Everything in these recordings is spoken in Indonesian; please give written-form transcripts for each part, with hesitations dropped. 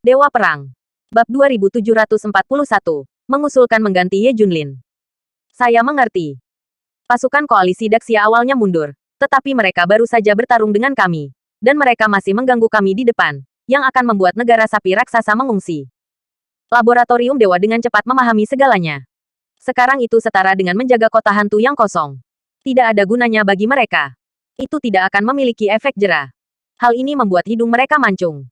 Dewa Perang. Bab 2741. Mengusulkan mengganti Ye Junlin. Saya mengerti. Pasukan koalisi Daxia awalnya mundur, tetapi mereka baru saja bertarung dengan kami. Dan mereka masih mengganggu kami di depan, yang akan membuat negara sapi raksasa mengungsi. Laboratorium Dewa dengan cepat memahami segalanya. Sekarang itu setara dengan menjaga kota hantu yang kosong. Tidak ada gunanya bagi mereka. Itu tidak akan memiliki efek jera. Hal ini membuat hidung mereka mancung.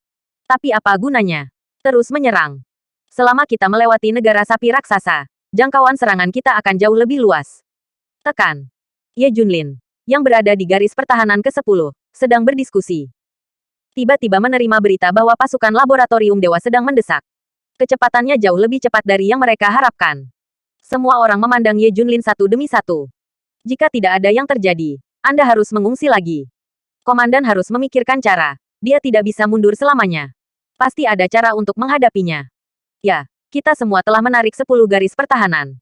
Tapi apa gunanya? Terus menyerang. Selama kita melewati negara sapi raksasa, jangkauan serangan kita akan jauh lebih luas. Tekan. Ye Junlin, yang berada di garis pertahanan ke-10, sedang berdiskusi. Tiba-tiba menerima berita bahwa pasukan laboratorium dewa sedang mendesak. Kecepatannya jauh lebih cepat dari yang mereka harapkan. Semua orang memandang Ye Junlin satu demi satu. Jika tidak ada yang terjadi, Anda harus mengungsi lagi. Komandan harus memikirkan cara. Dia tidak bisa mundur selamanya. Pasti ada cara untuk menghadapinya. Ya, kita semua telah menarik 10 garis pertahanan.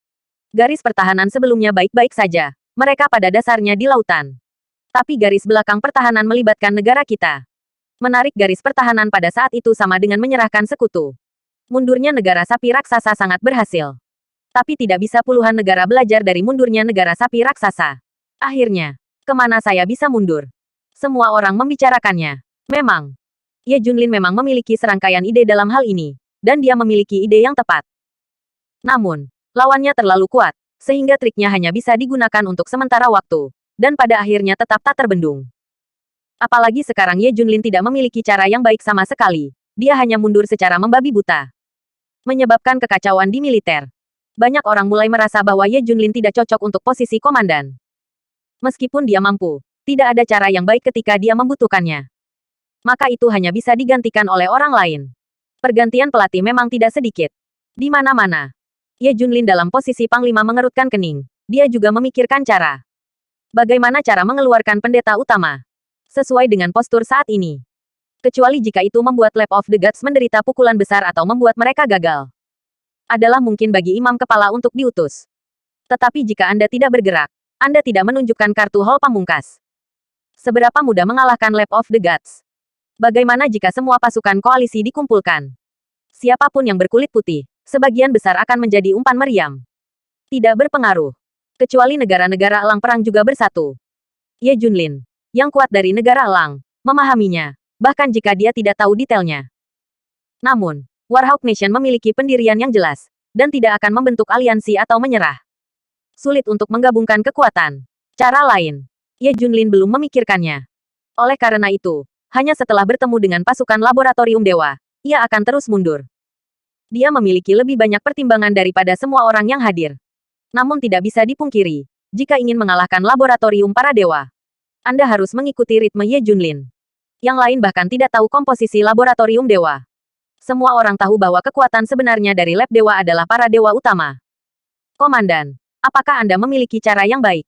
Garis pertahanan sebelumnya baik-baik saja. Mereka pada dasarnya di lautan. Tapi garis belakang pertahanan melibatkan negara kita. Menarik garis pertahanan pada saat itu sama dengan menyerahkan sekutu. Mundurnya negara sapi raksasa sangat berhasil. Tapi tidak bisa puluhan negara belajar dari mundurnya negara sapi raksasa. Akhirnya, kemana saya bisa mundur? Semua orang membicarakannya. Memang, Ye Junlin memang memiliki serangkaian ide dalam hal ini, dan dia memiliki ide yang tepat. Namun, lawannya terlalu kuat, sehingga triknya hanya bisa digunakan untuk sementara waktu, dan pada akhirnya tetap tak terbendung. Apalagi sekarang Ye Junlin tidak memiliki cara yang baik sama sekali, dia hanya mundur secara membabi buta. Menyebabkan kekacauan di militer. Banyak orang mulai merasa bahwa Ye Junlin tidak cocok untuk posisi komandan. Meskipun dia mampu, tidak ada cara yang baik ketika dia membutuhkannya. Maka itu hanya bisa digantikan oleh orang lain. Pergantian pelatih memang tidak sedikit. Di mana-mana. Ye Junlin dalam posisi panglima mengerutkan kening. Dia juga memikirkan cara. Bagaimana cara mengeluarkan pendeta utama? Sesuai dengan postur saat ini. Kecuali jika itu membuat Lab of the Gods menderita pukulan besar atau membuat mereka gagal. Adalah mungkin bagi imam kepala untuk diutus. Tetapi jika Anda tidak bergerak, Anda tidak menunjukkan kartu hall pamungkas. Seberapa mudah mengalahkan Lab of the Gods? Bagaimana jika semua pasukan koalisi dikumpulkan? Siapapun yang berkulit putih, sebagian besar akan menjadi umpan meriam. Tidak berpengaruh. Kecuali negara-negara elang perang juga bersatu. Ye Junlin, yang kuat dari negara elang, memahaminya, bahkan jika dia tidak tahu detailnya. Namun, Warhawk Nation memiliki pendirian yang jelas, dan tidak akan membentuk aliansi atau menyerah. Sulit untuk menggabungkan kekuatan. Cara lain, Ye Junlin belum memikirkannya. Oleh karena itu, hanya setelah bertemu dengan pasukan laboratorium dewa, ia akan terus mundur. Dia memiliki lebih banyak pertimbangan daripada semua orang yang hadir. Namun tidak bisa dipungkiri, jika ingin mengalahkan laboratorium para dewa, Anda harus mengikuti ritme Ye Junlin. Yang lain bahkan tidak tahu komposisi laboratorium dewa. Semua orang tahu bahwa kekuatan sebenarnya dari lab dewa adalah para dewa utama. Komandan, apakah Anda memiliki cara yang baik?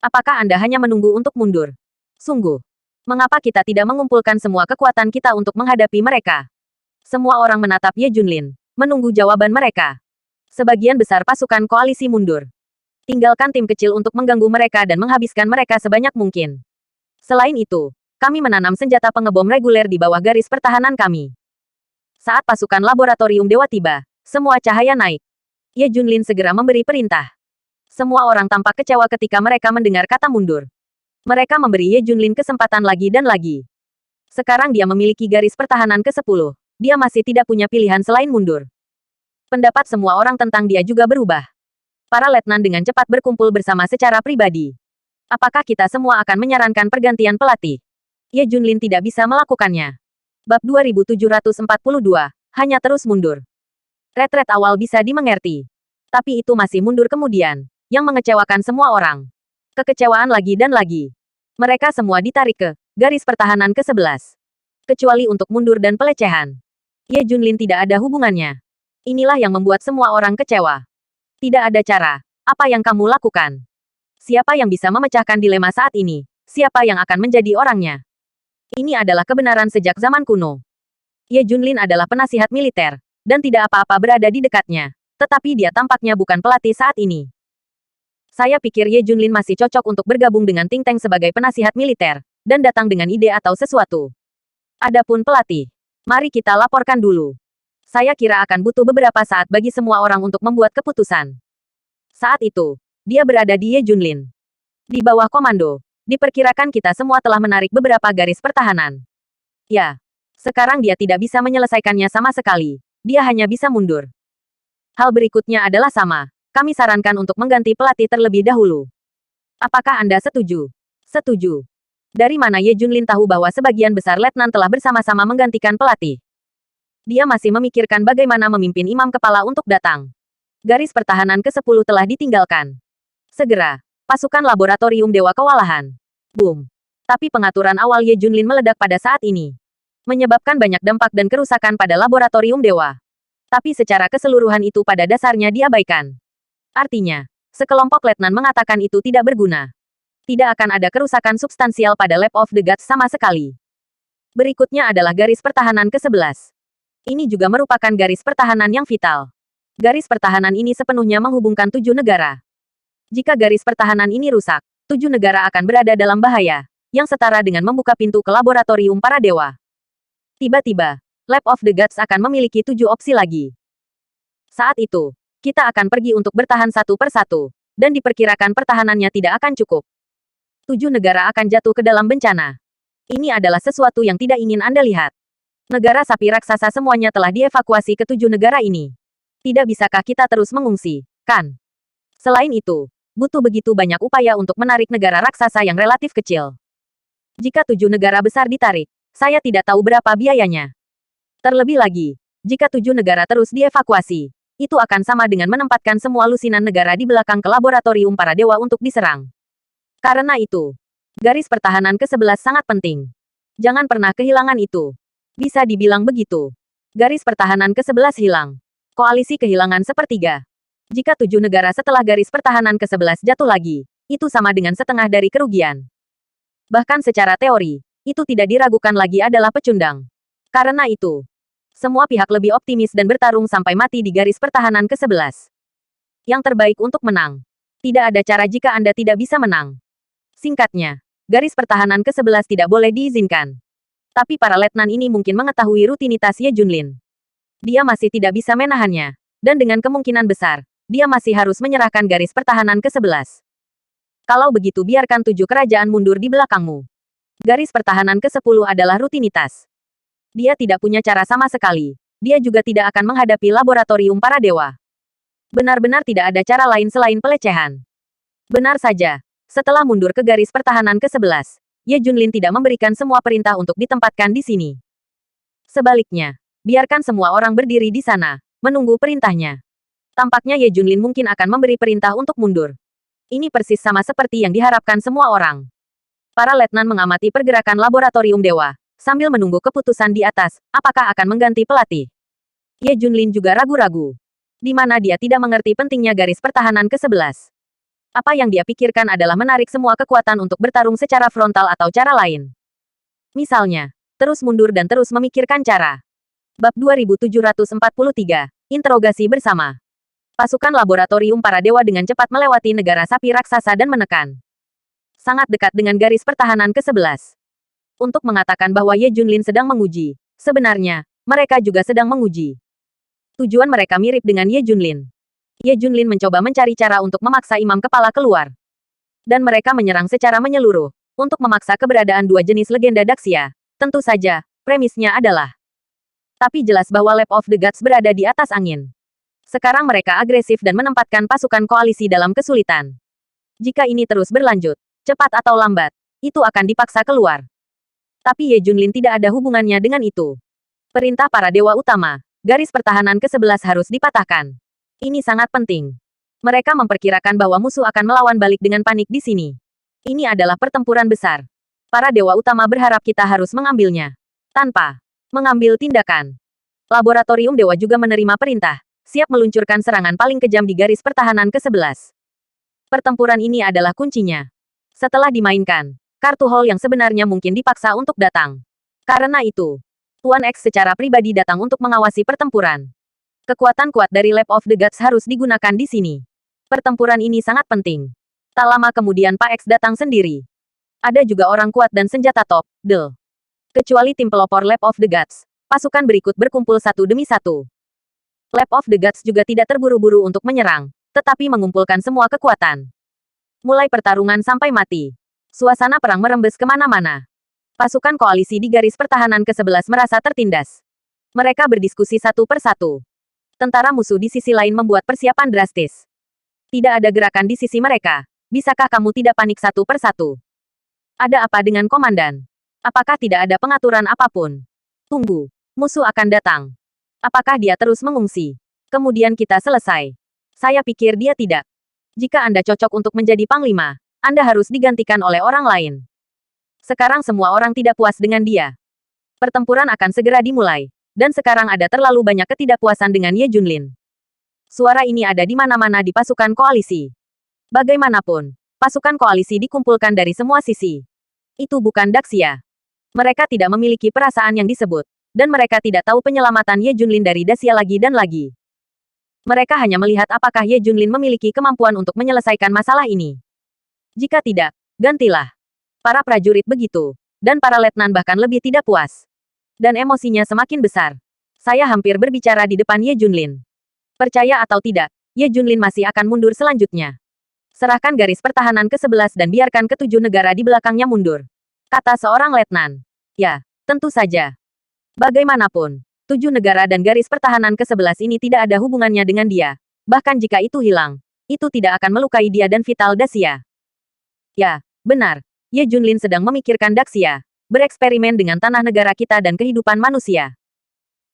Apakah Anda hanya menunggu untuk mundur? Sungguh. Mengapa kita tidak mengumpulkan semua kekuatan kita untuk menghadapi mereka? Semua orang menatap Ye Junlin, menunggu jawaban mereka. Sebagian besar pasukan koalisi mundur. Tinggalkan tim kecil untuk mengganggu mereka dan menghabiskan mereka sebanyak mungkin. Selain itu, kami menanam senjata pengebom reguler di bawah garis pertahanan kami. Saat pasukan laboratorium dewa tiba, semua cahaya naik. Ye Junlin segera memberi perintah. Semua orang tampak kecewa ketika mereka mendengar kata mundur. Mereka memberi Ye Junlin kesempatan lagi dan lagi. Sekarang dia memiliki garis pertahanan ke-10. Dia masih tidak punya pilihan selain mundur. Pendapat semua orang tentang dia juga berubah. Para letnan dengan cepat berkumpul bersama secara pribadi. Apakah kita semua akan menyarankan pergantian pelatih? Ye Junlin tidak bisa melakukannya. Bab 2742, hanya terus mundur. Retret awal bisa dimengerti. Tapi itu masih mundur kemudian, yang mengecewakan semua orang. Kekecewaan lagi dan lagi. Mereka semua ditarik ke garis pertahanan ke-11. Kecuali untuk mundur dan pelecehan. Ye Junlin tidak ada hubungannya. Inilah yang membuat semua orang kecewa. Tidak ada cara. Apa yang kamu lakukan? Siapa yang bisa memecahkan dilema saat ini? Siapa yang akan menjadi orangnya? Ini adalah kebenaran sejak zaman kuno. Ye Junlin adalah penasihat militer, dan tidak apa-apa berada di dekatnya. Tetapi dia tampaknya bukan pelatih saat ini. Saya pikir Ye Junlin masih cocok untuk bergabung dengan Ting Teng sebagai penasihat militer, dan datang dengan ide atau sesuatu. Adapun pelatih, mari kita laporkan dulu. Saya kira akan butuh beberapa saat bagi semua orang untuk membuat keputusan. Saat itu, dia berada di Ye Junlin. Di bawah komando, diperkirakan kita semua telah menarik beberapa garis pertahanan. Ya, sekarang dia tidak bisa menyelesaikannya sama sekali. Dia hanya bisa mundur. Hal berikutnya adalah sama. Kami sarankan untuk mengganti pelatih terlebih dahulu. Apakah Anda setuju? Setuju. Dari mana Ye Junlin tahu bahwa sebagian besar letnan telah bersama-sama menggantikan pelatih? Dia masih memikirkan bagaimana memimpin imam kepala untuk datang. Garis pertahanan ke-10 telah ditinggalkan. Segera, pasukan laboratorium Dewa kewalahan. Boom. Tapi pengaturan awal Ye Junlin meledak pada saat ini. Menyebabkan banyak dampak dan kerusakan pada laboratorium Dewa. Tapi secara keseluruhan itu pada dasarnya diabaikan. Artinya, sekelompok letnan mengatakan itu tidak berguna. Tidak akan ada kerusakan substansial pada Lab of the Gods sama sekali. Berikutnya adalah garis pertahanan ke-11. Ini juga merupakan garis pertahanan yang vital. Garis pertahanan ini sepenuhnya menghubungkan 7 negara. Jika garis pertahanan ini rusak, 7 negara akan berada dalam bahaya, yang setara dengan membuka pintu ke laboratorium para dewa. Tiba-tiba, Lab of the Gods akan memiliki 7 opsi lagi. Saat itu, kita akan pergi untuk bertahan satu per satu, dan diperkirakan pertahanannya tidak akan cukup. 7 negara akan jatuh ke dalam bencana. Ini adalah sesuatu yang tidak ingin Anda lihat. Negara sapi raksasa semuanya telah dievakuasi ke 7 negara ini. Tidak bisakah kita terus mengungsi, kan? Selain itu, butuh begitu banyak upaya untuk menarik negara raksasa yang relatif kecil. Jika 7 negara besar ditarik, saya tidak tahu berapa biayanya. Terlebih lagi, jika 7 negara terus dievakuasi, itu akan sama dengan menempatkan semua lusinan negara di belakang ke laboratorium para dewa untuk diserang. Karena itu, garis pertahanan ke-11 sangat penting. Jangan pernah kehilangan itu. Bisa dibilang begitu. Garis pertahanan ke-11 hilang. Koalisi kehilangan sepertiga. Jika 7 negara setelah garis pertahanan ke-11 jatuh lagi, itu sama dengan setengah dari kerugian. Bahkan secara teori, itu tidak diragukan lagi adalah pecundang. Karena itu, semua pihak lebih optimis dan bertarung sampai mati di garis pertahanan ke-11. Yang terbaik untuk menang. Tidak ada cara jika Anda tidak bisa menang. Singkatnya, garis pertahanan ke-11 tidak boleh diizinkan. Tapi para letnan ini mungkin mengetahui rutinitas Ye Junlin. Dia masih tidak bisa menahannya. Dan dengan kemungkinan besar, dia masih harus menyerahkan garis pertahanan ke-11. Kalau begitu biarkan 7 kerajaan mundur di belakangmu. Garis pertahanan ke-10 adalah rutinitas. Dia tidak punya cara sama sekali. Dia juga tidak akan menghadapi laboratorium para dewa. Benar-benar tidak ada cara lain selain pelecehan. Benar saja. Setelah mundur ke garis pertahanan ke-11, Ye Junlin tidak memberikan semua perintah untuk ditempatkan di sini. Sebaliknya, biarkan semua orang berdiri di sana, menunggu perintahnya. Tampaknya Ye Junlin mungkin akan memberi perintah untuk mundur. Ini persis sama seperti yang diharapkan semua orang. Para letnan mengamati pergerakan laboratorium dewa, sambil menunggu keputusan di atas, apakah akan mengganti pelatih. Ye Junlin juga ragu-ragu. Di mana dia tidak mengerti pentingnya garis pertahanan ke-11. Apa yang dia pikirkan adalah menarik semua kekuatan untuk bertarung secara frontal atau cara lain. Misalnya, terus mundur dan terus memikirkan cara. Bab 2743, Interogasi bersama. Pasukan laboratorium para dewa dengan cepat melewati negara sapi raksasa dan menekan. Sangat dekat dengan garis pertahanan ke-11. Untuk mengatakan bahwa Ye Junlin sedang menguji, sebenarnya, mereka juga sedang menguji. Tujuan mereka mirip dengan Ye Junlin. Ye Junlin mencoba mencari cara untuk memaksa imam kepala keluar. Dan mereka menyerang secara menyeluruh, untuk memaksa keberadaan 2 jenis legenda Daxia. Tentu saja, premisnya adalah. Tapi jelas bahwa Lab of the Gods berada di atas angin. Sekarang mereka agresif dan menempatkan pasukan koalisi dalam kesulitan. Jika ini terus berlanjut, cepat atau lambat, itu akan dipaksa keluar. Tapi Ye Junlin tidak ada hubungannya dengan itu. Perintah para dewa utama, garis pertahanan ke-11 harus dipatahkan. Ini sangat penting. Mereka memperkirakan bahwa musuh akan melawan balik dengan panik di sini. Ini adalah pertempuran besar. Para dewa utama berharap kita harus mengambilnya. Tanpa mengambil tindakan. Laboratorium dewa juga menerima perintah, siap meluncurkan serangan paling kejam di garis pertahanan ke-11. Pertempuran ini adalah kuncinya. Setelah dimainkan, kartu Hall yang sebenarnya mungkin dipaksa untuk datang. Karena itu, Tuan X secara pribadi datang untuk mengawasi pertempuran. Kekuatan kuat dari Lab of the Gods harus digunakan di sini. Pertempuran ini sangat penting. Tak lama kemudian Pak X datang sendiri. Ada juga orang kuat dan senjata top, Kecuali tim pelopor Lab of the Gods. Pasukan berikut berkumpul satu demi satu. Lab of the Gods juga tidak terburu-buru untuk menyerang, tetapi mengumpulkan semua kekuatan. Mulai pertarungan sampai mati. Suasana perang merembes kemana-mana. Pasukan koalisi di garis pertahanan ke-11 merasa tertindas. Mereka berdiskusi satu persatu. Tentara musuh di sisi lain membuat persiapan drastis. Tidak ada gerakan di sisi mereka. Bisakah kamu tidak panik satu persatu? Ada apa dengan komandan? Apakah tidak ada pengaturan apapun? Tunggu. Musuh akan datang. Apakah dia terus mengungsi? Kemudian kita selesai. Saya pikir dia tidak. Jika Anda cocok untuk menjadi panglima, Anda harus digantikan oleh orang lain. Sekarang semua orang tidak puas dengan dia. Pertempuran akan segera dimulai. Dan sekarang ada terlalu banyak ketidakpuasan dengan Ye Junlin. Suara ini ada di mana-mana di pasukan koalisi. Bagaimanapun, pasukan koalisi dikumpulkan dari semua sisi. Itu bukan Daxia. Mereka tidak memiliki perasaan yang disebut. Dan mereka tidak tahu penyelamatan Ye Junlin dari Daxia lagi dan lagi. Mereka hanya melihat apakah Ye Junlin memiliki kemampuan untuk menyelesaikan masalah ini. Jika tidak, gantilah. Para prajurit begitu. Dan para letnan bahkan lebih tidak puas. Dan emosinya semakin besar. Saya hampir berbicara di depan Ye Junlin. Percaya atau tidak, Ye Junlin masih akan mundur selanjutnya. Serahkan garis pertahanan ke-11 dan biarkan ke-7 negara di belakangnya mundur. Kata seorang letnan. Ya, tentu saja. Bagaimanapun, 7 negara dan garis pertahanan ke-11 ini tidak ada hubungannya dengan dia. Bahkan jika itu hilang, itu tidak akan melukai dia dan vital Daxia. Ya, benar. Ye Junlin sedang memikirkan Daxia. Bereksperimen dengan tanah negara kita dan kehidupan manusia.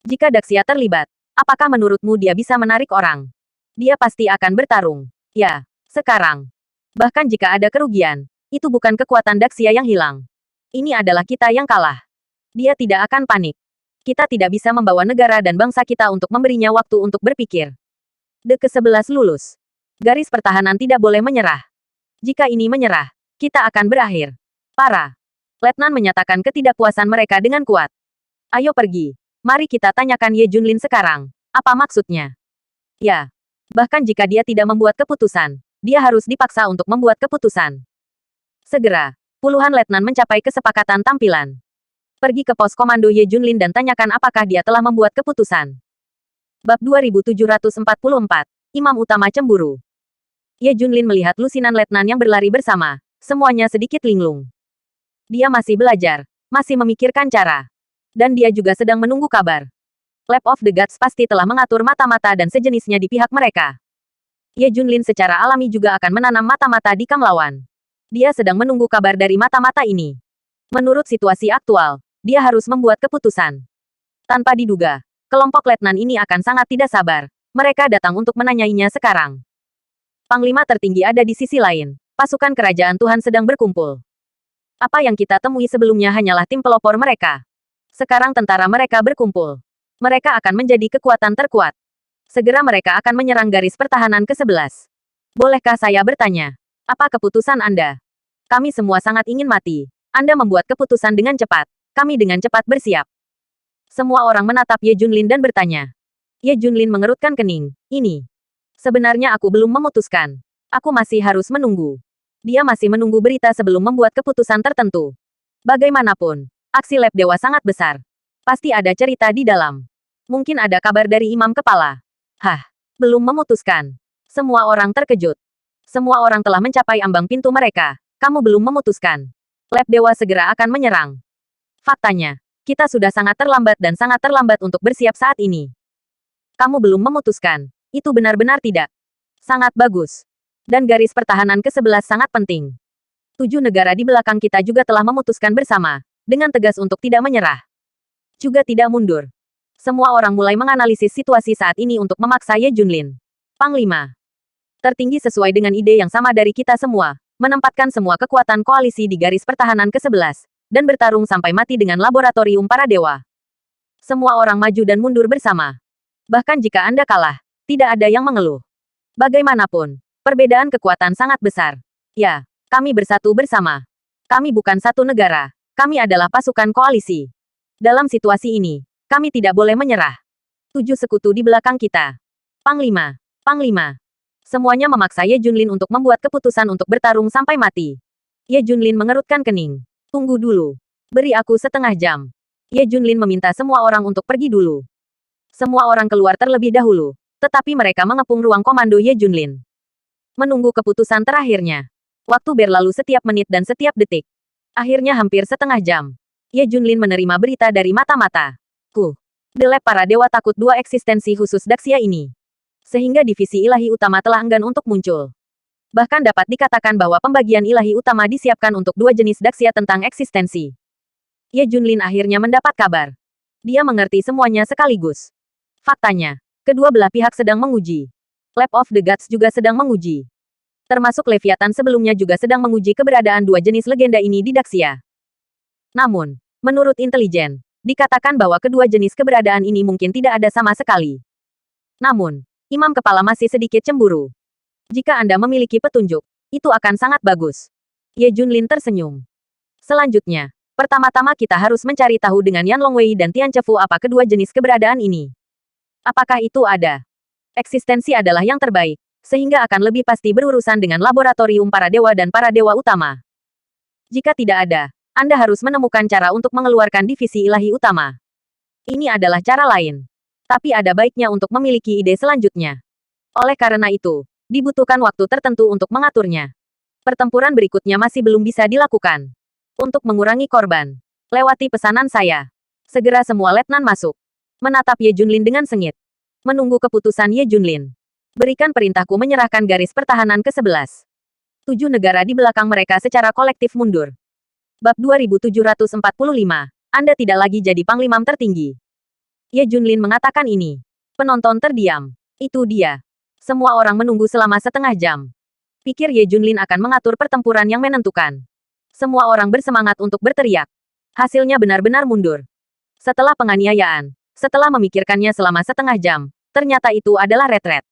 Jika Daxia terlibat, apakah menurutmu dia bisa menarik orang? Dia pasti akan bertarung. Ya, sekarang. Bahkan jika ada kerugian, itu bukan kekuatan Daxia yang hilang. Ini adalah kita yang kalah. Dia tidak akan panik. Kita tidak bisa membawa negara dan bangsa kita untuk memberinya waktu untuk berpikir. ke-11 lulus. Garis pertahanan tidak boleh menyerah. Jika ini menyerah, kita akan berakhir. Para letnan menyatakan ketidakpuasan mereka dengan kuat. Ayo pergi. Mari kita tanyakan Ye Junlin sekarang. Apa maksudnya? Ya. Bahkan jika dia tidak membuat keputusan, dia harus dipaksa untuk membuat keputusan. Segera, puluhan letnan mencapai kesepakatan tampilan. Pergi ke pos komando Ye Junlin dan tanyakan apakah dia telah membuat keputusan. Bab 2744, Imam Utama Cemburu. Ye Junlin melihat lusinan letnan yang berlari bersama. Semuanya sedikit linglung. Dia masih belajar, masih memikirkan cara. Dan dia juga sedang menunggu kabar. Lab of the Gods pasti telah mengatur mata-mata dan sejenisnya di pihak mereka. Ye Junlin secara alami juga akan menanam mata-mata di kam lawan. Dia sedang menunggu kabar dari mata-mata ini. Menurut situasi aktual, dia harus membuat keputusan. Tanpa diduga, kelompok letnan ini akan sangat tidak sabar. Mereka datang untuk menanyainya sekarang. Panglima tertinggi ada di sisi lain. Pasukan kerajaan Tuhan sedang berkumpul. Apa yang kita temui sebelumnya hanyalah tim pelopor mereka. Sekarang tentara mereka berkumpul. Mereka akan menjadi kekuatan terkuat. Segera mereka akan menyerang garis pertahanan ke-11. Bolehkah saya bertanya? Apa keputusan Anda? Kami semua sangat ingin mati. Anda membuat keputusan dengan cepat. Kami dengan cepat bersiap. Semua orang menatap Ye Junlin dan bertanya. Ye Junlin mengerutkan kening. Ini. Sebenarnya aku belum memutuskan. Aku masih harus menunggu. Dia masih menunggu berita sebelum membuat keputusan tertentu. Bagaimanapun, aksi lab dewa sangat besar. Pasti ada cerita di dalam. Mungkin ada kabar dari imam kepala. Hah, belum memutuskan. Semua orang terkejut. Semua orang telah mencapai ambang pintu mereka. Kamu belum memutuskan. Lab dewa segera akan menyerang. Faktanya, kita sudah sangat terlambat dan sangat terlambat untuk bersiap saat ini. Kamu belum memutuskan. Itu benar-benar tidak. Sangat bagus. Dan garis pertahanan ke-11 sangat penting. 7 negara di belakang kita juga telah memutuskan bersama, dengan tegas untuk tidak menyerah. Juga tidak mundur. Semua orang mulai menganalisis situasi saat ini untuk memaksa Ye Junlin. Panglima tertinggi sesuai dengan ide yang sama dari kita semua, menempatkan semua kekuatan koalisi di garis pertahanan ke-11, dan bertarung sampai mati dengan laboratorium para dewa. Semua orang maju dan mundur bersama. Bahkan jika Anda kalah, tidak ada yang mengeluh. Bagaimanapun, perbedaan kekuatan sangat besar. Ya, kami bersatu bersama. Kami bukan satu negara. Kami adalah pasukan koalisi. Dalam situasi ini, kami tidak boleh menyerah. 7 sekutu di belakang kita. Panglima, Panglima. Semuanya memaksa Ye Junlin untuk membuat keputusan untuk bertarung sampai mati. Ye Junlin mengerutkan kening. Tunggu dulu. Beri aku setengah jam. Ye Junlin meminta semua orang untuk pergi dulu. Semua orang keluar terlebih dahulu, tetapi mereka mengepung ruang komando Ye Junlin. Menunggu keputusan terakhirnya. Waktu berlalu setiap menit dan setiap detik. Akhirnya hampir setengah jam. Ye Junlin menerima berita dari mata-mata. The Lab para dewa takut dua eksistensi khusus Daxia ini. Sehingga divisi ilahi utama telah enggan untuk muncul. Bahkan dapat dikatakan bahwa pembagian ilahi utama disiapkan untuk dua jenis Daxia tentang eksistensi. Ye Junlin akhirnya mendapat kabar. Dia mengerti semuanya sekaligus. Faktanya, kedua belah pihak sedang menguji. Lab of the Gods juga sedang menguji. Termasuk Leviathan sebelumnya juga sedang menguji keberadaan dua jenis legenda ini di Daxia. Namun, menurut intelijen, dikatakan bahwa kedua jenis keberadaan ini mungkin tidak ada sama sekali. Namun, Imam Kepala masih sedikit cemburu. Jika Anda memiliki petunjuk, itu akan sangat bagus. Ye Junlin tersenyum. Selanjutnya, pertama-tama kita harus mencari tahu dengan Yan Longwei dan Tian Chefu apa kedua jenis keberadaan ini. Apakah itu ada? Eksistensi adalah yang terbaik, sehingga akan lebih pasti berurusan dengan laboratorium para dewa dan para dewa utama. Jika tidak ada, Anda harus menemukan cara untuk mengeluarkan divisi ilahi utama. Ini adalah cara lain. Tapi ada baiknya untuk memiliki ide selanjutnya. Oleh karena itu, dibutuhkan waktu tertentu untuk mengaturnya. Pertempuran berikutnya masih belum bisa dilakukan. Untuk mengurangi korban, lewati pesanan saya. Segera semua letnan masuk. Menatap Ye Junlin dengan sengit. Menunggu keputusan Ye Junlin. Berikan perintahku menyerahkan garis pertahanan ke-11. 7 negara di belakang mereka secara kolektif mundur. Bab 2745. Anda tidak lagi jadi panglimam tertinggi. Ye Junlin mengatakan ini. Penonton terdiam. Itu dia. Semua orang menunggu selama setengah jam. Pikir Ye Junlin akan mengatur pertempuran yang menentukan. Semua orang bersemangat untuk berteriak. Hasilnya benar-benar mundur. Setelah penganiayaan, setelah memikirkannya selama setengah jam, ternyata itu adalah retret.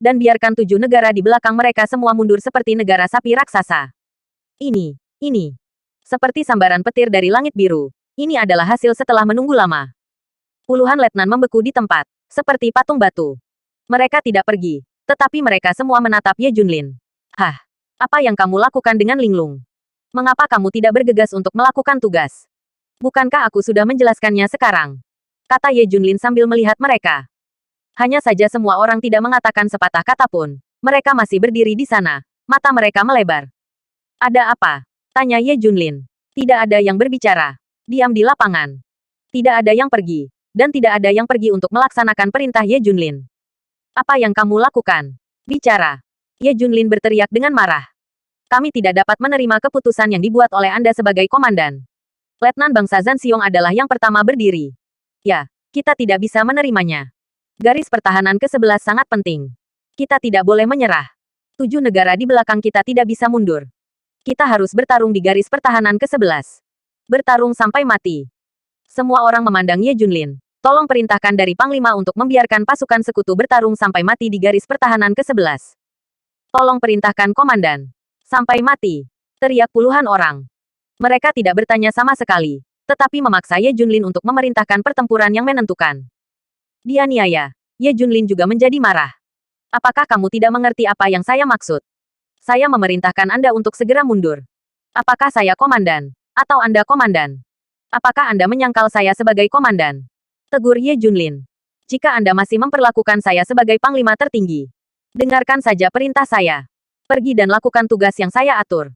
Dan biarkan 7 negara di belakang mereka semua mundur seperti negara sapi raksasa. Ini. Seperti sambaran petir dari langit biru. Ini adalah hasil setelah menunggu lama. Puluhan letnan membeku di tempat, seperti patung batu. Mereka tidak pergi, tetapi mereka semua menatap Ye Junlin. Hah? Apa yang kamu lakukan dengan Linglung? Mengapa kamu tidak bergegas untuk melakukan tugas? Bukankah aku sudah menjelaskannya sekarang? Kata Ye Junlin sambil melihat mereka. Hanya saja semua orang tidak mengatakan sepatah kata pun. Mereka masih berdiri di sana, mata mereka melebar. Ada apa? Tanya Ye Junlin. Tidak ada yang berbicara. Diam di lapangan. Tidak ada yang pergi. Dan tidak ada yang pergi untuk melaksanakan perintah Ye Junlin. Apa yang kamu lakukan? Bicara. Ye Junlin berteriak dengan marah. Kami tidak dapat menerima keputusan yang dibuat oleh Anda sebagai komandan. Letnan bangsa Zanxiong adalah yang pertama berdiri. Ya, kita tidak bisa menerimanya. Garis pertahanan ke-11 sangat penting. Kita tidak boleh menyerah. 7 negara di belakang kita tidak bisa mundur. Kita harus bertarung di garis pertahanan ke-11. Bertarung sampai mati. Semua orang memandang Ye Junlin. Tolong perintahkan dari Panglima untuk membiarkan pasukan sekutu bertarung sampai mati di garis pertahanan ke-11. Tolong perintahkan komandan. Sampai mati. Teriak puluhan orang. Mereka tidak bertanya sama sekali, tetapi memaksa Ye Junlin untuk memerintahkan pertempuran yang menentukan. Dianiaya. Ye Junlin juga menjadi marah. Apakah kamu tidak mengerti apa yang saya maksud? Saya memerintahkan Anda untuk segera mundur. Apakah saya komandan? Atau Anda komandan? Apakah Anda menyangkal saya sebagai komandan? Tegur Ye Junlin. Jika Anda masih memperlakukan saya sebagai panglima tertinggi, dengarkan saja perintah saya. Pergi dan lakukan tugas yang saya atur.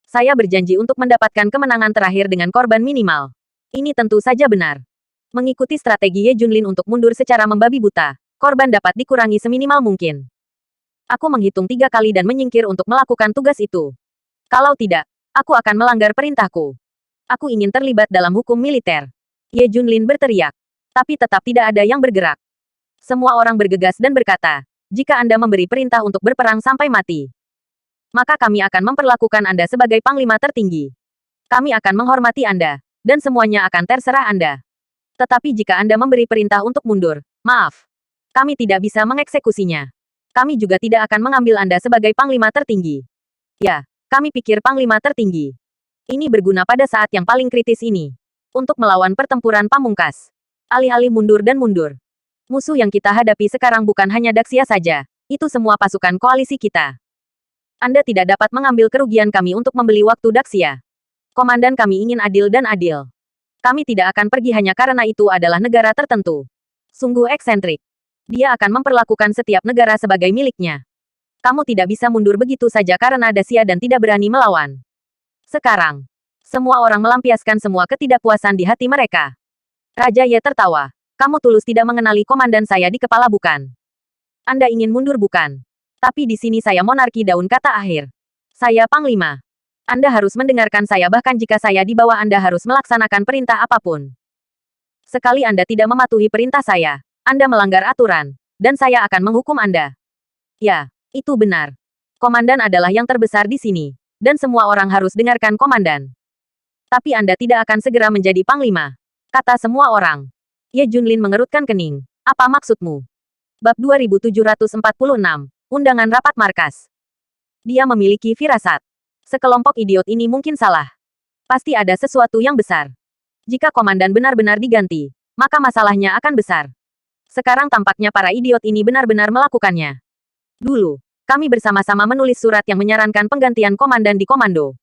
Saya berjanji untuk mendapatkan kemenangan terakhir dengan korban minimal. Ini tentu saja benar. Mengikuti strategi Ye Junlin untuk mundur secara membabi buta, korban dapat dikurangi seminimal mungkin. Aku menghitung 3 kali dan menyingkir untuk melakukan tugas itu. Kalau tidak, aku akan melanggar perintahku. Aku ingin terlibat dalam hukum militer. Ye Junlin berteriak. Tapi tetap tidak ada yang bergerak. Semua orang bergegas dan berkata, jika Anda memberi perintah untuk berperang sampai mati, maka kami akan memperlakukan Anda sebagai panglima tertinggi. Kami akan menghormati Anda, dan semuanya akan terserah Anda. Tetapi jika Anda memberi perintah untuk mundur, maaf, kami tidak bisa mengeksekusinya. Kami juga tidak akan mengambil Anda sebagai panglima tertinggi. Ya, kami pikir panglima tertinggi. Ini berguna pada saat yang paling kritis ini. Untuk melawan pertempuran pamungkas. Alih-alih mundur dan mundur. Musuh yang kita hadapi sekarang bukan hanya Daxia saja. Itu semua pasukan koalisi kita. Anda tidak dapat mengambil kerugian kami untuk membeli waktu Daxia. Komandan kami ingin adil dan adil. Kami tidak akan pergi hanya karena itu adalah negara tertentu. Sungguh eksentrik. Dia akan memperlakukan setiap negara sebagai miliknya. Kamu tidak bisa mundur begitu saja karena Dacia dan tidak berani melawan. Sekarang, semua orang melampiaskan semua ketidakpuasan di hati mereka. Raja Ye tertawa. Kamu tulus tidak mengenali komandan saya di kepala bukan? Anda ingin mundur bukan? Tapi di sini saya monarki daun kata akhir. Saya panglima. Anda harus mendengarkan saya bahkan jika saya di bawah Anda harus melaksanakan perintah apapun. Sekali Anda tidak mematuhi perintah saya, Anda melanggar aturan, dan saya akan menghukum Anda. Ya, itu benar. Komandan adalah yang terbesar di sini, dan semua orang harus dengarkan komandan. Tapi Anda tidak akan segera menjadi panglima, kata semua orang. Ye Junlin mengerutkan kening. Apa maksudmu? Bab 2746, Undangan Rapat Markas. Dia memiliki firasat. Sekelompok idiot ini mungkin salah. Pasti ada sesuatu yang besar. Jika komandan benar-benar diganti, maka masalahnya akan besar. Sekarang tampaknya para idiot ini benar-benar melakukannya. Dulu, kami bersama-sama menulis surat yang menyarankan penggantian komandan di komando.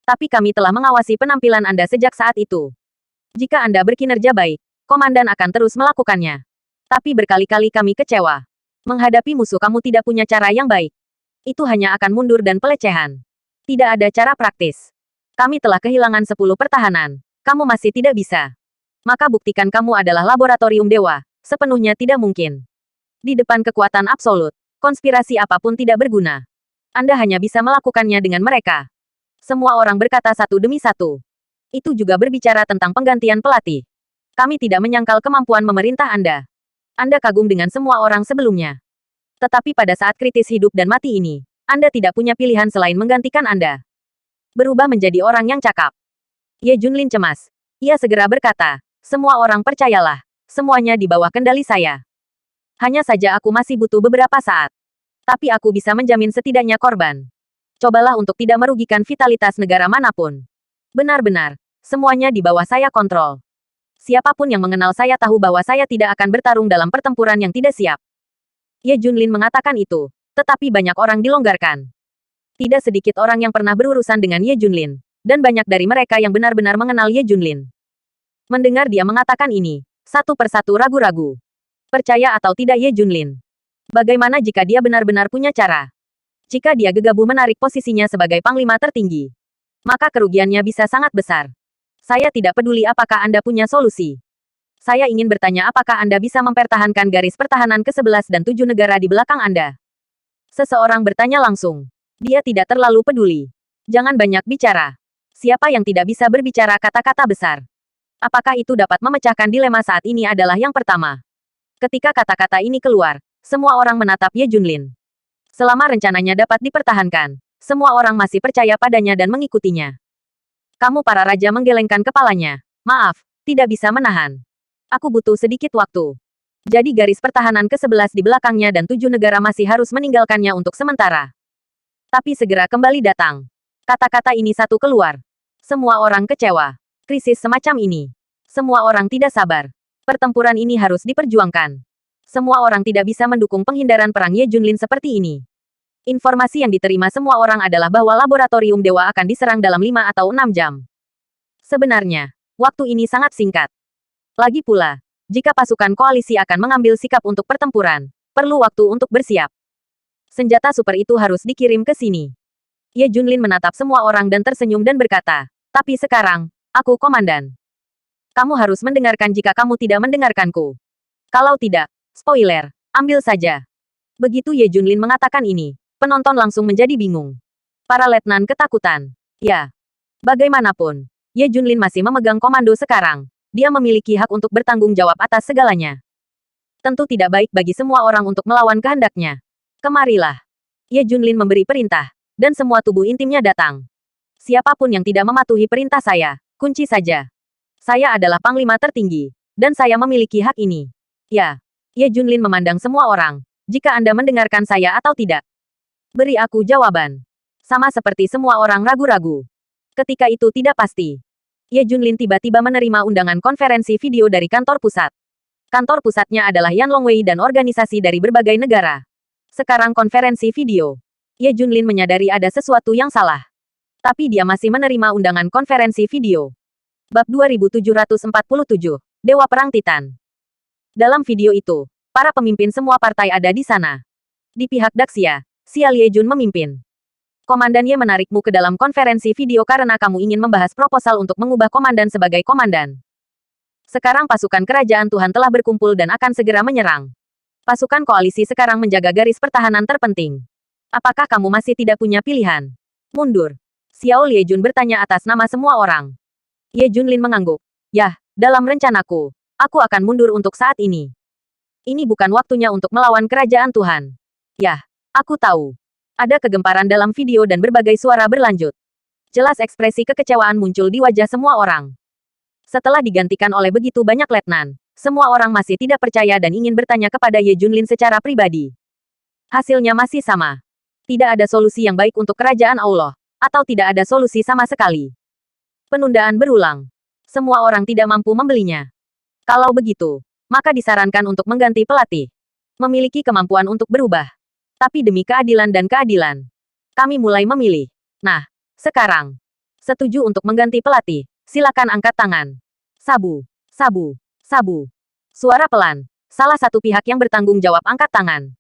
Tapi kami telah mengawasi penampilan Anda sejak saat itu. Jika Anda berkinerja baik, komandan akan terus melakukannya. Tapi berkali-kali kami kecewa. Menghadapi musuh kamu tidak punya cara yang baik. Itu hanya akan mundur dan pelecehan. Tidak ada cara praktis. Kami telah kehilangan 10 pertahanan. Kamu masih tidak bisa. Maka buktikan kamu adalah laboratorium dewa. Sepenuhnya tidak mungkin. Di depan kekuatan absolut, konspirasi apapun tidak berguna. Anda hanya bisa melakukannya dengan mereka. Semua orang berkata satu demi satu. Itu juga berbicara tentang penggantian pelatih. Kami tidak menyangkal kemampuan memerintah Anda. Anda kagum dengan semua orang sebelumnya. Tetapi pada saat kritis hidup dan mati ini, Anda tidak punya pilihan selain menggantikan Anda. Berubah menjadi orang yang cakap. Ye Junlin cemas. Ia segera berkata, semua orang percayalah, semuanya di bawah kendali saya. Hanya saja aku masih butuh beberapa saat. Tapi aku bisa menjamin setidaknya korban. Cobalah untuk tidak merugikan vitalitas negara manapun. Benar-benar, semuanya di bawah saya kontrol. Siapapun yang mengenal saya tahu bahwa saya tidak akan bertarung dalam pertempuran yang tidak siap. Ye Junlin mengatakan itu, tetapi banyak orang dilonggarkan. Tidak sedikit orang yang pernah berurusan dengan Ye Junlin, dan banyak dari mereka yang benar-benar mengenal Ye Junlin. Mendengar dia mengatakan ini, satu persatu ragu-ragu. Percaya atau tidak Ye Junlin? Bagaimana jika dia benar-benar punya cara? Jika dia gegabah menarik posisinya sebagai panglima tertinggi, maka kerugiannya bisa sangat besar. Saya tidak peduli apakah Anda punya solusi. Saya ingin bertanya apakah Anda bisa mempertahankan garis pertahanan ke-11 dan 7 negara di belakang Anda? Seseorang bertanya langsung. Dia tidak terlalu peduli. Jangan banyak bicara. Siapa yang tidak bisa berbicara kata-kata besar? Apakah itu dapat memecahkan dilema saat ini adalah yang pertama. Ketika kata-kata ini keluar, semua orang menatap Ye Junlin. Selama rencananya dapat dipertahankan, semua orang masih percaya padanya dan mengikutinya. Kamu para raja menggelengkan kepalanya. Maaf, tidak bisa menahan. Aku butuh sedikit waktu. Jadi garis pertahanan ke-11 di belakangnya dan 7 negara masih harus meninggalkannya untuk sementara. Tapi segera kembali datang. Kata-kata ini satu keluar. Semua orang kecewa. Krisis semacam ini. Semua orang tidak sabar. Pertempuran ini harus diperjuangkan. Semua orang tidak bisa mendukung penghindaran perang Ye Junlin seperti ini. Informasi yang diterima semua orang adalah bahwa laboratorium dewa akan diserang dalam 5 atau 6 jam. Sebenarnya, waktu ini sangat singkat. Lagi pula, jika pasukan koalisi akan mengambil sikap untuk pertempuran, perlu waktu untuk bersiap. Senjata super itu harus dikirim ke sini. Ye Junlin menatap semua orang dan tersenyum dan berkata, tapi sekarang, aku komandan. Kamu harus mendengarkan jika kamu tidak mendengarkanku. Kalau tidak, spoiler, ambil saja. Begitu Ye Junlin mengatakan ini, penonton langsung menjadi bingung. Para letnan ketakutan. Ya. Bagaimanapun, Ye Junlin masih memegang komando sekarang. Dia memiliki hak untuk bertanggung jawab atas segalanya. Tentu tidak baik bagi semua orang untuk melawan kehendaknya. Kemarilah. Ye Junlin memberi perintah. Dan semua tubuh intimnya datang. Siapapun yang tidak mematuhi perintah saya, kunci saja. Saya adalah panglima tertinggi, dan saya memiliki hak ini. Ya. Ye Junlin memandang semua orang. Jika Anda mendengarkan saya atau tidak. Beri aku jawaban. Sama seperti semua orang ragu-ragu. Ketika itu tidak pasti. Ye Junlin tiba-tiba menerima undangan konferensi video dari kantor pusat. Kantor pusatnya adalah Yanlongwei dan organisasi dari berbagai negara. Sekarang konferensi video. Ye Junlin menyadari ada sesuatu yang salah. Tapi dia masih menerima undangan konferensi video. Bab 2747, Dewa Perang Titan. Dalam video itu, para pemimpin semua partai ada di sana. Di pihak Daxia, Xia Liejun memimpin. Komandan Ye menarikmu ke dalam konferensi video karena kamu ingin membahas proposal untuk mengubah komandan sebagai komandan. Sekarang pasukan kerajaan Tuhan telah berkumpul dan akan segera menyerang. Pasukan koalisi sekarang menjaga garis pertahanan terpenting. Apakah kamu masih tidak punya pilihan? Mundur. Xiao Liejun bertanya atas nama semua orang. Ye Junlin mengangguk. Yah, dalam rencanaku, aku akan mundur untuk saat ini. Ini bukan waktunya untuk melawan kerajaan Tuhan. Yah, aku tahu. Ada kegemparan dalam video dan berbagai suara berlanjut. Jelas ekspresi kekecewaan muncul di wajah semua orang. Setelah digantikan oleh begitu banyak letnan, semua orang masih tidak percaya dan ingin bertanya kepada Ye Junlin secara pribadi. Hasilnya masih sama. Tidak ada solusi yang baik untuk kerajaan Allah, atau tidak ada solusi sama sekali. Penundaan berulang. Semua orang tidak mampu membelinya. Kalau begitu, maka disarankan untuk mengganti pelatih. Memiliki kemampuan untuk berubah. Tapi demi keadilan dan keadilan, kami mulai memilih. Nah, sekarang, setuju untuk mengganti pelatih. Silakan angkat tangan. Sabu, sabu, sabu. Suara pelan. Salah satu pihak yang bertanggung jawab angkat tangan.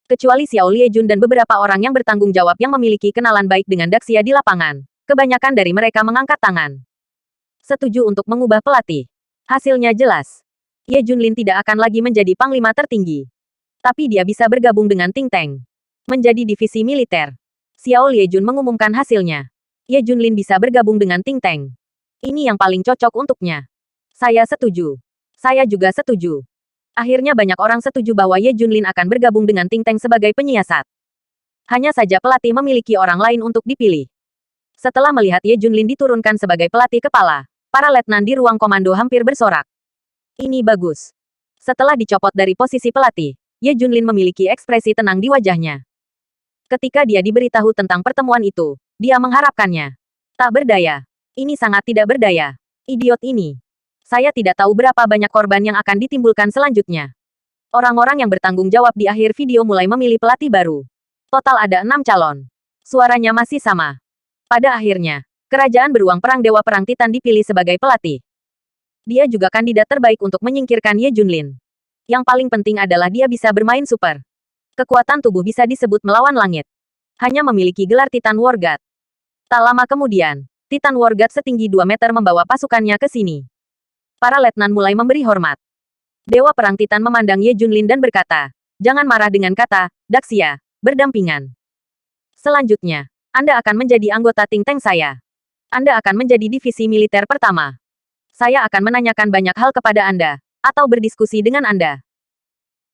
Kecuali Xiao Liejun dan beberapa orang yang bertanggung jawab yang memiliki kenalan baik dengan Daxia di lapangan. Kebanyakan dari mereka mengangkat tangan. Setuju untuk mengubah pelatih. Hasilnya jelas. Ye Junlin tidak akan lagi menjadi panglima tertinggi. Tapi dia bisa bergabung dengan Ting Teng. Menjadi divisi militer. Xiao Liejun mengumumkan hasilnya. Ye Junlin bisa bergabung dengan Ting Teng. Ini yang paling cocok untuknya. Saya setuju. Saya juga setuju. Akhirnya banyak orang setuju bahwa Ye Junlin akan bergabung dengan Ting Teng sebagai penyiasat. Hanya saja pelatih memiliki orang lain untuk dipilih. Setelah melihat Ye Junlin diturunkan sebagai pelatih kepala, para letnan di ruang komando hampir bersorak. Ini bagus. Setelah dicopot dari posisi pelatih, Ye Junlin memiliki ekspresi tenang di wajahnya. Ketika dia diberitahu tentang pertemuan itu, dia mengharapkannya. Tak berdaya. Ini sangat tidak berdaya. Idiot ini. Saya tidak tahu berapa banyak korban yang akan ditimbulkan selanjutnya. Orang-orang yang bertanggung jawab di akhir video mulai memilih pelatih baru. Total ada 6 calon. Suaranya masih sama. Pada akhirnya, kerajaan beruang perang Dewa Perang Titan dipilih sebagai pelatih. Dia juga kandidat terbaik untuk menyingkirkan Ye Junlin. Yang paling penting adalah dia bisa bermain super. Kekuatan tubuh bisa disebut melawan langit. Hanya memiliki gelar Titan War God. Tak lama kemudian, Titan War God setinggi 2 meter membawa pasukannya ke sini. Para letnan mulai memberi hormat. Dewa Perang Titan memandang Ye Junlin dan berkata, "Jangan marah dengan kata, Daxia, berdampingan. Selanjutnya, Anda akan menjadi anggota Ting Teng saya. Anda akan menjadi divisi militer pertama. Saya akan menanyakan banyak hal kepada Anda, atau berdiskusi dengan Anda."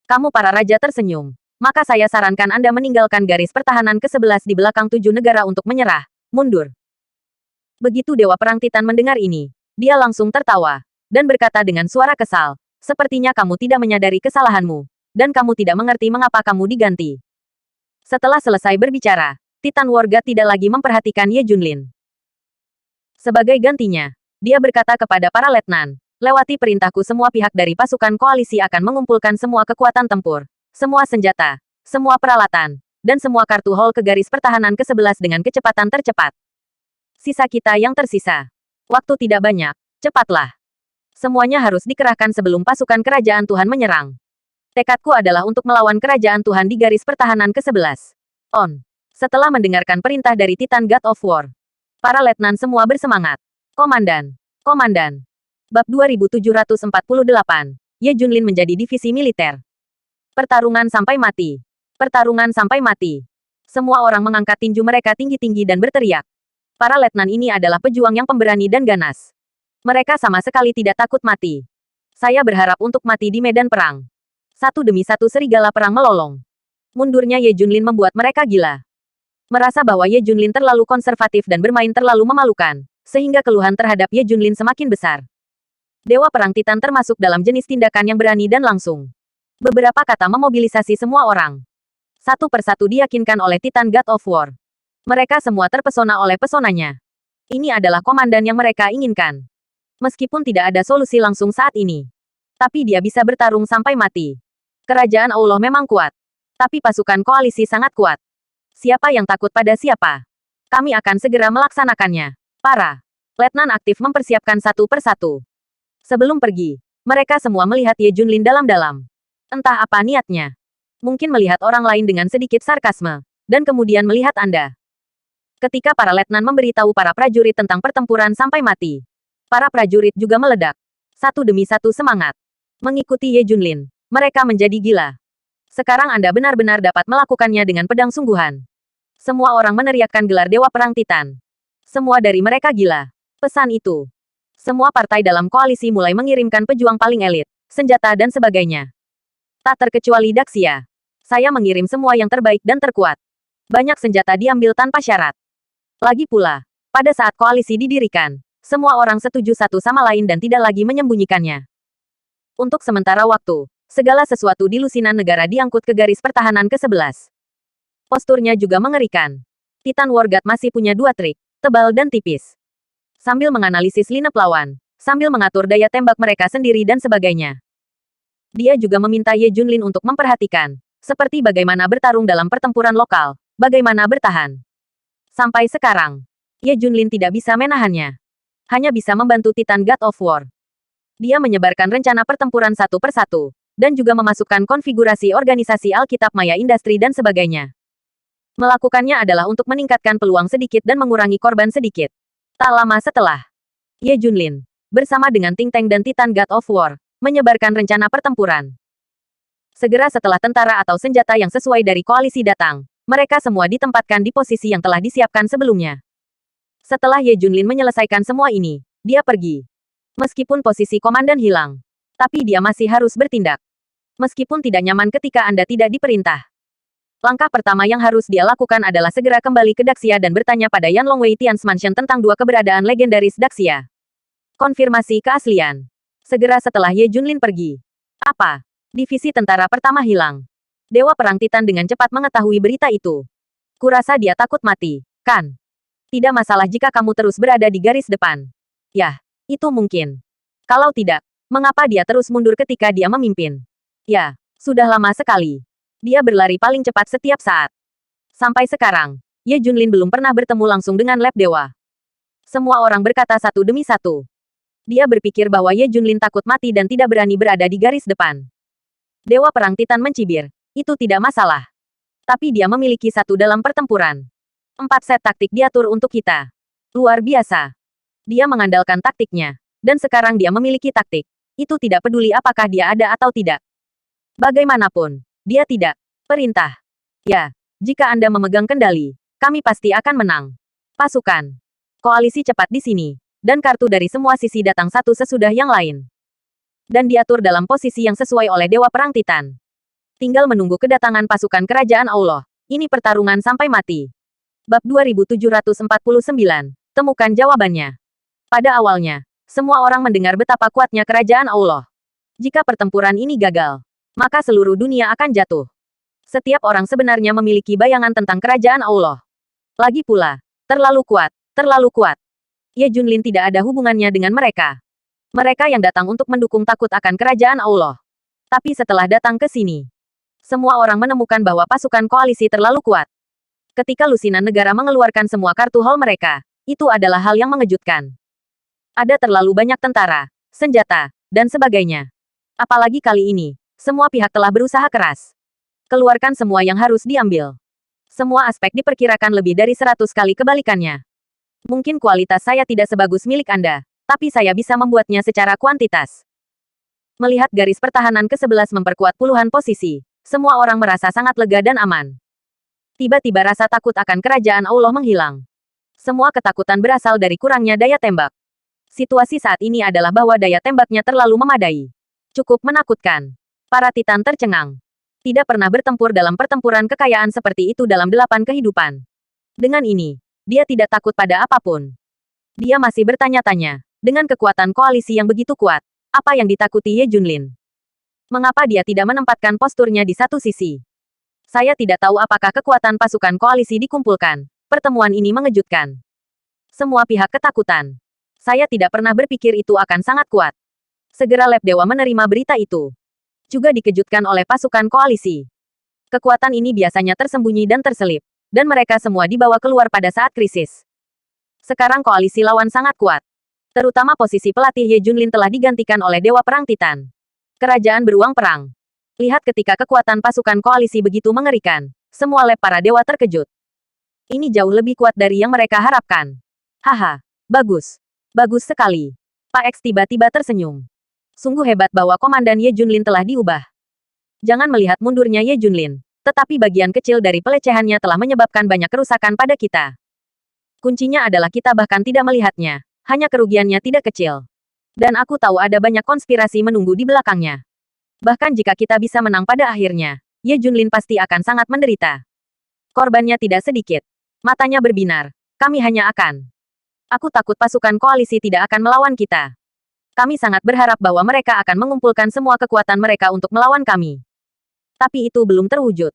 Kamu para raja tersenyum. Maka saya sarankan Anda meninggalkan garis pertahanan ke-11 di belakang 7 negara untuk menyerah. Mundur. Begitu Dewa Perang Titan mendengar ini, dia langsung tertawa, dan berkata dengan suara kesal, "Sepertinya kamu tidak menyadari kesalahanmu, dan kamu tidak mengerti mengapa kamu diganti." Setelah selesai berbicara, Titan War God tidak lagi memperhatikan Ye Junlin. Sebagai gantinya, dia berkata kepada para letnan, "Lewati perintahku semua pihak dari pasukan koalisi akan mengumpulkan semua kekuatan tempur, semua senjata, semua peralatan, dan semua kartu hall ke garis pertahanan ke-11 dengan kecepatan tercepat. Sisa kita yang tersisa. Waktu tidak banyak, cepatlah. Semuanya harus dikerahkan sebelum pasukan kerajaan Tuhan menyerang. Tekadku adalah untuk melawan kerajaan Tuhan di garis pertahanan ke-11. On." Setelah mendengarkan perintah dari Titan God of War, para letnan semua bersemangat. Komandan. Komandan. Bab 2748. Ye Junlin menjadi divisi militer. Pertarungan sampai mati. Pertarungan sampai mati. Semua orang mengangkat tinju mereka tinggi-tinggi dan berteriak. Para letnan ini adalah pejuang yang pemberani dan ganas. Mereka sama sekali tidak takut mati. Saya berharap untuk mati di medan perang. Satu demi satu serigala perang melolong. Mundurnya Ye Junlin membuat mereka gila. Merasa bahwa Ye Junlin terlalu konservatif dan bermain terlalu memalukan, sehingga keluhan terhadap Ye Junlin semakin besar. Dewa Perang Titan termasuk dalam jenis tindakan yang berani dan langsung. Beberapa kata memobilisasi semua orang. Satu persatu diyakinkan oleh Titan God of War. Mereka semua terpesona oleh pesonanya. Ini adalah komandan yang mereka inginkan. Meskipun tidak ada solusi langsung saat ini. Tapi dia bisa bertarung sampai mati. Kerajaan Allah memang kuat. Tapi pasukan koalisi sangat kuat. Siapa yang takut pada siapa? Kami akan segera melaksanakannya. Para letnan aktif mempersiapkan satu persatu. Sebelum pergi, Mereka semua melihat Ye Junlin dalam-dalam. Entah apa niatnya. Mungkin melihat orang lain dengan sedikit sarkasme. Dan kemudian melihat Anda. Ketika para letnan memberitahu para prajurit tentang pertempuran sampai mati. Para prajurit juga meledak. Satu demi satu semangat. Mengikuti Ye Junlin. Mereka menjadi gila. Sekarang Anda benar-benar dapat melakukannya dengan pedang sungguhan. Semua orang meneriakkan gelar Dewa Perang Titan. Semua dari mereka gila. Pesan itu. Semua partai dalam koalisi mulai mengirimkan pejuang paling elit, senjata dan sebagainya. Tak terkecuali Daxia. Saya mengirim semua yang terbaik dan terkuat. Banyak senjata diambil tanpa syarat. Lagi pula, pada saat koalisi didirikan, semua orang setuju satu sama lain dan tidak lagi menyembunyikannya. Untuk sementara waktu, segala sesuatu di lusinan negara diangkut ke garis pertahanan ke-11. Posturnya juga mengerikan. Titan War God masih punya dua trik, tebal dan tipis. Sambil menganalisis lineup lawan, sambil mengatur daya tembak mereka sendiri dan sebagainya. Dia juga meminta Ye Junlin untuk memperhatikan, seperti bagaimana bertarung dalam pertempuran lokal, bagaimana bertahan. Sampai sekarang, Ye Junlin tidak bisa menahannya. Hanya bisa membantu Titan God of War. Dia menyebarkan rencana pertempuran satu persatu, dan juga memasukkan konfigurasi organisasi Alkitab Maya Industri dan sebagainya. Melakukannya adalah untuk meningkatkan peluang sedikit dan mengurangi korban sedikit. Tak lama setelah, Ye Junlin, bersama dengan Ting Teng dan Titan God of War, menyebarkan rencana pertempuran. Segera setelah tentara atau senjata yang sesuai dari koalisi datang, mereka semua ditempatkan di posisi yang telah disiapkan sebelumnya. Setelah Ye Junlin menyelesaikan semua ini, dia pergi. Meskipun posisi komandan hilang, tapi dia masih harus bertindak. Meskipun tidak nyaman ketika Anda tidak diperintah. Langkah pertama yang harus dia lakukan adalah segera kembali ke Daxia dan bertanya pada Yan Longwei Tian's Mansion tentang dua keberadaan legendaris Daxia. Konfirmasi keaslian. Segera setelah Ye Junlin pergi. Apa? Divisi tentara pertama hilang. Dewa Perang Titan dengan cepat mengetahui berita itu. Kurasa dia takut mati, kan? Tidak masalah jika kamu terus berada di garis depan. Yah, itu mungkin. Kalau tidak, mengapa dia terus mundur ketika dia memimpin? Ya, sudah lama sekali. Dia berlari paling cepat setiap saat. Sampai sekarang, Ye Junlin belum pernah bertemu langsung dengan Lab Dewa. Semua orang berkata satu demi satu. Dia berpikir bahwa Ye Junlin takut mati dan tidak berani berada di garis depan. Dewa Perang Titan mencibir. Itu tidak masalah. Tapi dia memiliki satu dalam pertempuran. 4 set taktik diatur untuk kita. Luar biasa. Dia mengandalkan taktiknya. Dan sekarang dia memiliki taktik. Itu tidak peduli apakah dia ada atau tidak. Bagaimanapun, dia tidak. Perintah. Ya, jika Anda memegang kendali, kami pasti akan menang. Pasukan. Koalisi cepat di sini. Dan kartu dari semua sisi datang satu sesudah yang lain. Dan diatur dalam posisi yang sesuai oleh Dewa Perang Titan. Tinggal menunggu kedatangan pasukan Kerajaan Allah. Ini pertarungan sampai mati. Bab 2749. Temukan jawabannya. Pada awalnya, semua orang mendengar betapa kuatnya Kerajaan Allah. Jika pertempuran ini gagal, maka seluruh dunia akan jatuh. Setiap orang sebenarnya memiliki bayangan tentang Kerajaan Allah. Lagi pula, terlalu kuat, terlalu kuat. Ye Junlin tidak ada hubungannya dengan mereka. Mereka yang datang untuk mendukung takut akan Kerajaan Allah. Tapi setelah datang ke sini, semua orang menemukan bahwa pasukan koalisi terlalu kuat. Ketika lusinan negara mengeluarkan semua kartu hall mereka, itu adalah hal yang mengejutkan. Ada terlalu banyak tentara, senjata, dan sebagainya. Apalagi kali ini, semua pihak telah berusaha keras. Keluarkan semua yang harus diambil. Semua aspek diperkirakan lebih dari 100 kali kebalikannya. Mungkin kualitas saya tidak sebagus milik Anda, tapi saya bisa membuatnya secara kuantitas. Melihat garis pertahanan ke-11 memperkuat puluhan posisi, semua orang merasa sangat lega dan aman. Tiba-tiba rasa takut akan Kerajaan Allah menghilang. Semua ketakutan berasal dari kurangnya daya tembak. Situasi saat ini adalah bahwa daya tembaknya terlalu memadai. Cukup menakutkan. Para Titan tercengang. Tidak pernah bertempur dalam pertempuran kekayaan seperti itu dalam 8 kehidupan. Dengan ini, dia tidak takut pada apapun. Dia masih bertanya-tanya, dengan kekuatan koalisi yang begitu kuat, apa yang ditakuti Ye Junlin? Mengapa dia tidak menempatkan posturnya di satu sisi? Saya tidak tahu apakah kekuatan pasukan koalisi dikumpulkan. Pertemuan ini mengejutkan. Semua pihak ketakutan. Saya tidak pernah berpikir itu akan sangat kuat. Segera Lab Dewa menerima berita itu. Juga dikejutkan oleh pasukan koalisi. Kekuatan ini biasanya tersembunyi dan terselip. Dan mereka semua dibawa keluar pada saat krisis. Sekarang koalisi lawan sangat kuat. Terutama posisi pelatih Ye Junlin telah digantikan oleh Dewa Perang Titan. Kerajaan beruang perang. Lihat ketika kekuatan pasukan koalisi begitu mengerikan, semua lab para dewa terkejut. Ini jauh lebih kuat dari yang mereka harapkan. Haha, bagus. Bagus sekali. Pak X tiba-tiba tersenyum. Sungguh hebat bahwa Komandan Ye Junlin telah diubah. Jangan melihat mundurnya Ye Junlin, tetapi bagian kecil dari pelecehannya telah menyebabkan banyak kerusakan pada kita. Kuncinya adalah kita bahkan tidak melihatnya, hanya kerugiannya tidak kecil. Dan aku tahu ada banyak konspirasi menunggu di belakangnya. Bahkan jika kita bisa menang pada akhirnya, Ye Junlin pasti akan sangat menderita. Korbannya tidak sedikit. Matanya berbinar. Kami hanya akan. Aku takut pasukan koalisi tidak akan melawan kita. Kami sangat berharap bahwa mereka akan mengumpulkan semua kekuatan mereka untuk melawan kami. Tapi itu belum terwujud.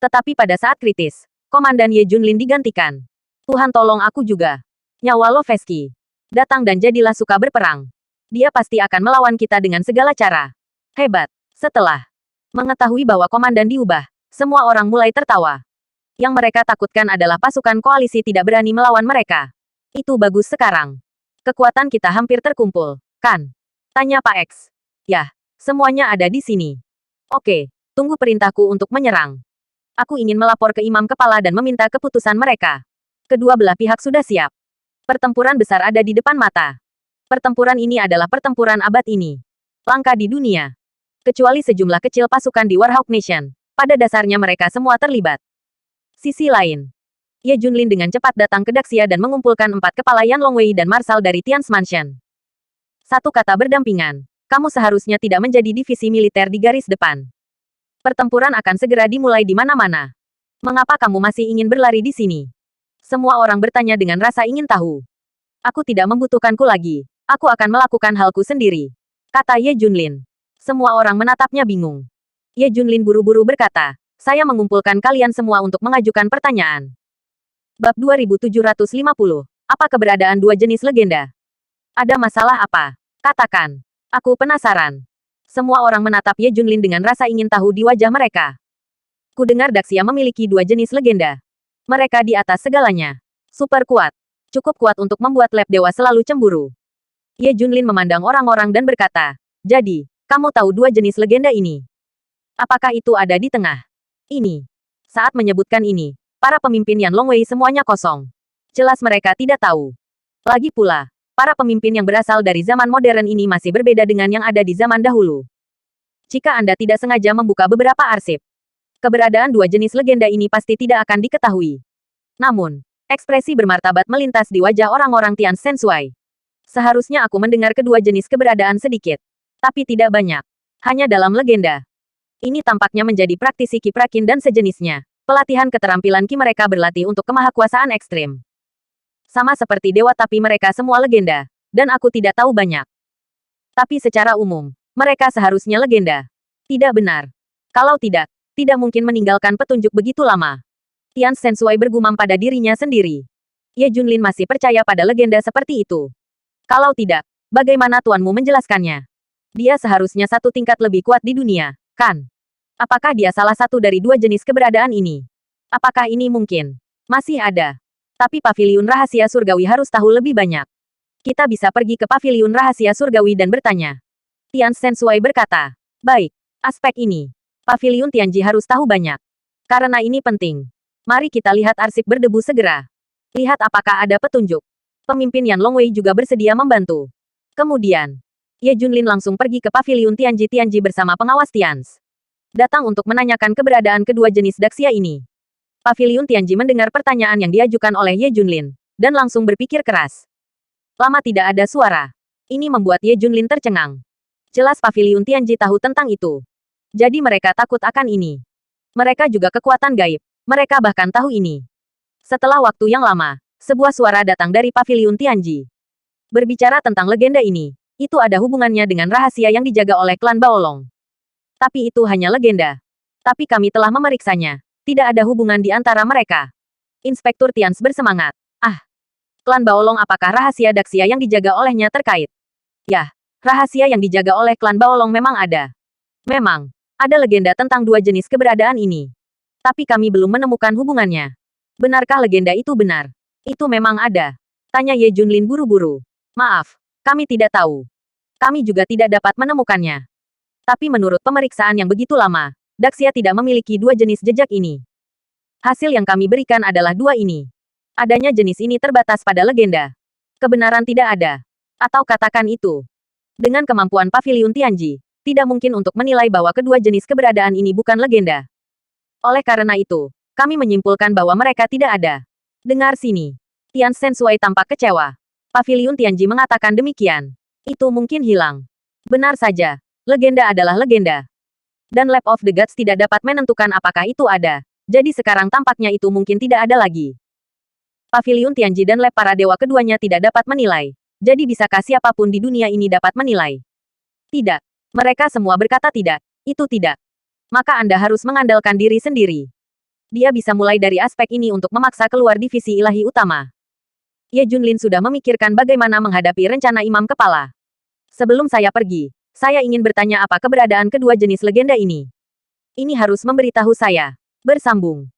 Tetapi pada saat kritis, Komandan Ye Junlin digantikan. Tuhan tolong aku juga. Nyawa Lovesky. Datang dan jadilah suka berperang. Dia pasti akan melawan kita dengan segala cara. Hebat. Setelah mengetahui bahwa komandan diubah, semua orang mulai tertawa. Yang mereka takutkan adalah pasukan koalisi tidak berani melawan mereka. Itu bagus sekarang. Kekuatan kita hampir terkumpul, kan? Tanya Pak X. Yah, semuanya ada di sini. Oke, tunggu perintahku untuk menyerang. Aku ingin melapor ke imam kepala dan meminta keputusan mereka. Kedua belah pihak sudah siap. Pertempuran besar ada di depan mata. Pertempuran ini adalah pertempuran abad ini. Langka di dunia. Kecuali sejumlah kecil pasukan di Warhawk Nation. Pada dasarnya mereka semua terlibat. Sisi lain, Ye Junlin dengan cepat datang ke Daxia dan mengumpulkan 4 kepala Yan Longwei dan Marshal dari Tian's Mansion. Satu kata berdampingan, kamu seharusnya tidak menjadi divisi militer di garis depan. Pertempuran akan segera dimulai di mana-mana. Mengapa kamu masih ingin berlari di sini? Semua orang bertanya dengan rasa ingin tahu. Aku tidak membutuhkanku lagi. Aku akan melakukan halku sendiri. Kata Ye Junlin. Semua orang menatapnya bingung. Ye Junlin buru-buru berkata, saya mengumpulkan kalian semua untuk mengajukan pertanyaan. Bab 2750. Apa keberadaan dua jenis legenda? Ada masalah apa? Katakan. Aku penasaran. Semua orang menatap Ye Junlin dengan rasa ingin tahu di wajah mereka. Kudengar Daxia memiliki dua jenis legenda. Mereka di atas segalanya. Super kuat. Cukup kuat untuk membuat lab dewa selalu cemburu. Ye Junlin memandang orang-orang dan berkata, jadi, kamu tahu dua jenis legenda ini? Apakah itu ada di tengah? Ini. Saat menyebutkan ini, para pemimpin Yan Longwei semuanya kosong. Jelas mereka tidak tahu. Lagi pula, para pemimpin yang berasal dari zaman modern ini masih berbeda dengan yang ada di zaman dahulu. Jika Anda tidak sengaja membuka beberapa arsip, keberadaan dua jenis legenda ini pasti tidak akan diketahui. Namun, ekspresi bermartabat melintas di wajah orang-orang Tian Sensui. Seharusnya aku mendengar kedua jenis keberadaan sedikit. Tapi tidak banyak. Hanya dalam legenda. Ini tampaknya menjadi praktisi Kiprakin dan sejenisnya. Pelatihan keterampilan Ki mereka berlatih untuk kemahakuasaan ekstrim. Sama seperti dewa tapi mereka semua legenda. Dan aku tidak tahu banyak. Tapi secara umum, mereka seharusnya legenda. Tidak benar. Kalau tidak, tidak mungkin meninggalkan petunjuk begitu lama. Tian Sensui bergumam pada dirinya sendiri. Ye Junlin masih percaya pada legenda seperti itu. Kalau tidak, bagaimana tuanmu menjelaskannya? Dia seharusnya satu tingkat lebih kuat di dunia, kan? Apakah dia salah satu dari dua jenis keberadaan ini? Apakah ini mungkin? Masih ada. Tapi paviliun rahasia surgawi harus tahu lebih banyak. Kita bisa pergi ke paviliun rahasia surgawi dan bertanya. Tian Sensui berkata, baik, aspek ini. Paviliun Tianji harus tahu banyak. Karena ini penting. Mari kita lihat arsip berdebu segera. Lihat apakah ada petunjuk. Pemimpin Yan Longwei juga bersedia membantu. Kemudian, Ye Junlin langsung pergi ke paviliun Tianji bersama pengawas Tians. Datang untuk menanyakan keberadaan kedua jenis Daxia ini. Paviliun Tianji mendengar pertanyaan yang diajukan oleh Ye Junlin, dan langsung berpikir keras. Lama tidak ada suara. Ini membuat Ye Junlin tercengang. Jelas paviliun Tianji tahu tentang itu. Jadi mereka takut akan ini. Mereka juga kekuatan gaib. Mereka bahkan tahu ini. Setelah waktu yang lama, sebuah suara datang dari paviliun Tianji. Berbicara tentang legenda ini, itu ada hubungannya dengan rahasia yang dijaga oleh klan Baolong. Tapi itu hanya legenda. Tapi kami telah memeriksanya. Tidak ada hubungan di antara mereka. Inspektur Tians bersemangat. Ah, klan Baolong apakah rahasia Daxia yang dijaga olehnya terkait? Yah, rahasia yang dijaga oleh klan Baolong memang ada. Memang, ada legenda tentang dua jenis keberadaan ini. Tapi kami belum menemukan hubungannya. Benarkah legenda itu benar? Itu memang ada. Tanya Ye Junlin buru-buru. Maaf, Kami tidak tahu. Kami juga tidak dapat menemukannya. Tapi menurut pemeriksaan yang begitu lama, Daxia tidak memiliki dua jenis jejak ini. Hasil yang kami berikan adalah dua ini. Adanya jenis ini terbatas pada legenda. Kebenaran tidak ada. Atau katakan itu. Dengan kemampuan Paviliun Tianji, tidak mungkin untuk menilai bahwa kedua jenis keberadaan ini bukan legenda. Oleh karena itu, kami menyimpulkan bahwa mereka tidak ada. Dengar sini. Tian Sensui tampak kecewa. Paviliun Tianji mengatakan demikian. Itu mungkin hilang. Benar saja. Legenda adalah legenda. Dan Lab of the Gods tidak dapat menentukan apakah itu ada. Jadi sekarang tampaknya itu mungkin tidak ada lagi. Paviliun Tianji dan Lab para dewa keduanya tidak dapat menilai. Jadi bisakah siapapun di dunia ini dapat menilai? Tidak. Mereka semua berkata tidak. Itu tidak. Maka Anda harus mengandalkan diri sendiri. Dia bisa mulai dari aspek ini untuk memaksa keluar divisi ilahi utama. Ye Junlin sudah memikirkan bagaimana menghadapi rencana imam kepala. Sebelum saya pergi, saya ingin bertanya apa keberadaan kedua jenis legenda ini. Ini harus memberitahu saya. Bersambung.